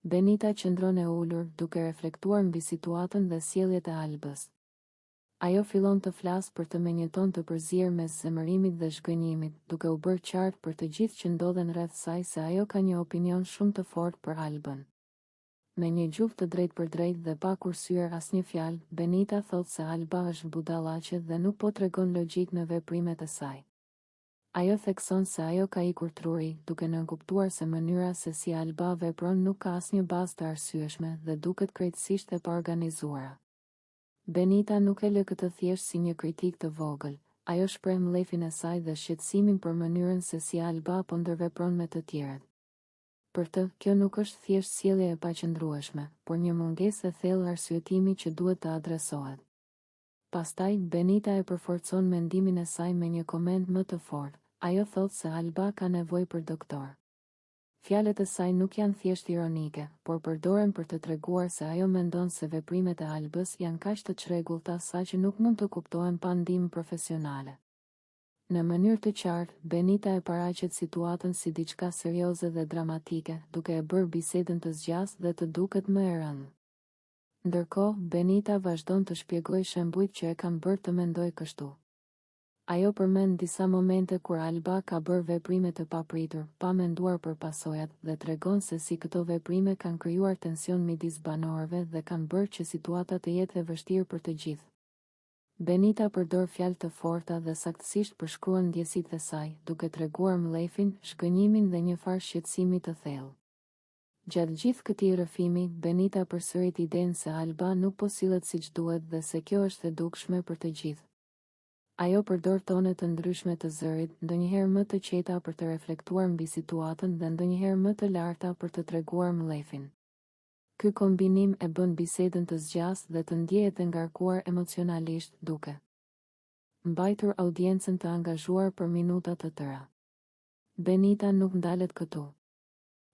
Benita qëndron e ulur, duke reflektuar mbi situatën dhe sjelljet e Albës. Ajo fillon të flasë për të me një ton të përzierë mes zemërimit dhe zhgënjimit, duke u bërë qartë për të gjithë që ndodhen rreth saj se ajo ka një opinion shumë të fortë për Albën. Me një gjuhë të drejtë për drejtë dhe pa kursyer asnjë fjalë, Benita thotë se Alba është budallaqe dhe nuk po tregon logjik në veprimet e saj. Ajo thekson se ajo ka ikur truri, duke nënkuptuar se mënyra se si Alba vepron nuk ka asnjë bazë të arsyeshme dhe duket krejtësisht e paorganizuara. Benita nuk e lë këtë thjesht si një kritik të vogël, ajo shpreh mllefin e saj dhe shqetësimin për mënyrën se si Alba po ndërvepron me të tjerët. Për të, kjo nuk është thjesht sjellje e paqëndrueshme, por një mungesë e thellë arsyetimi që duhet të adresohet. Pastaj, Benita e përforcon mendimin e saj me një koment më të fortë. Ajo thotë se Alba ka nevojë për doktor. Fjalët e saj nuk janë thjesht ironike, por përdoren për të treguar se ajo mendon se veprimet e Albës janë kaq të çrregullta saqë nuk mund të kuptohen pa ndihmë profesionale. Në mënyrë të qartë, Benita e paraqet situatën si diçka serioze dhe dramatike, duke e bërë bisedën të zgjasë dhe të duket më e rëndë. Ndërkohë, Benita vazhdon të shpjegojë shembujt që e kanë bërë të mendojë kështu. Ajo përmend disa momente kur Alba ka bërë veprime të papritur, pa menduar për pasojat, dhe tregon se si këto veprime kanë krijuar tension midis banorëve dhe kanë bërë që situata të jetë e vështirë për të gjithë. Benita përdor fjalë të forta dhe saktësisht përshkruan ndjesitë e saj, duke treguar mllefin, shgënjimin dhe një farë shqetësimi të thellë. Gjatë gjithë këtij rrëfimi, Benita përsërit idenë se Alba nuk po sillet siç duhet dhe se kjo është e dukshme për të gjithë. Ajo përdor tone të ndryshme të zërit, ndonjëherë më të qeta për të reflektuar mbi situatën dhe ndonjëherë më të larta për të treguar mllefin. Ky kombinim e bën bisedën të zgjasë dhe të ndjehet e ngarkuar emocionalisht, duke mbajtur audiencën të angazhuar për minuta të tëra. Benita nuk ndalet këtu.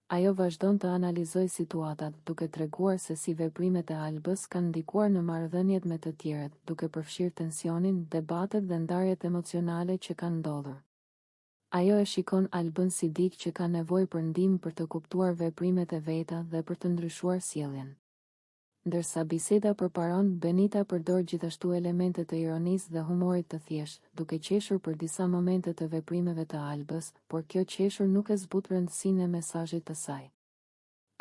Ajo vazhdon të analizojë situatat, duke treguar se si veprimet e Albës kanë ndikuar në marrëdhëniet me të tjerët, duke përfshirë tensionin, debatet dhe ndarjet emocionale që kanë ndodhur. Ajo e shikon Albën si dikë që ka nevojë për ndihmë për të kuptuar veprimet e veta dhe për të ndryshuar sjelljen. Ndërsa biseda përparon, Benita përdor gjithashtu elemente të ironisë dhe humorit të thjeshtë, duke qeshur për disa momente të veprimeve të Albës, por kjo qeshur nuk e zbut rëndësinë e mesazhit të saj.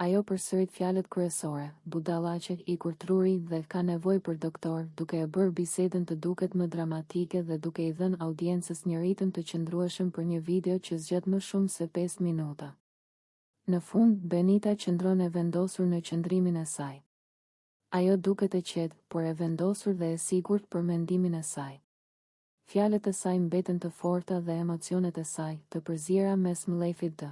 Ajo përsërit fjalët kryesore, budallaqe, ikur truri dhe ka nevojë për doktor, duke e bërë bisedën të duket më dramatike dhe duke i dhënë audiencës një ritëm të qëndrueshëm për një video që zgjatë më shumë se 5 minuta. Në fund, Benita qëndron e vendosur në qëndrimin e saj. Ajo duket e qetë, por e vendosur dhe e sigurt për mendimin e saj. Fjalët e saj mbeten të forta dhe emocionet e saj të përziera mes mllefit të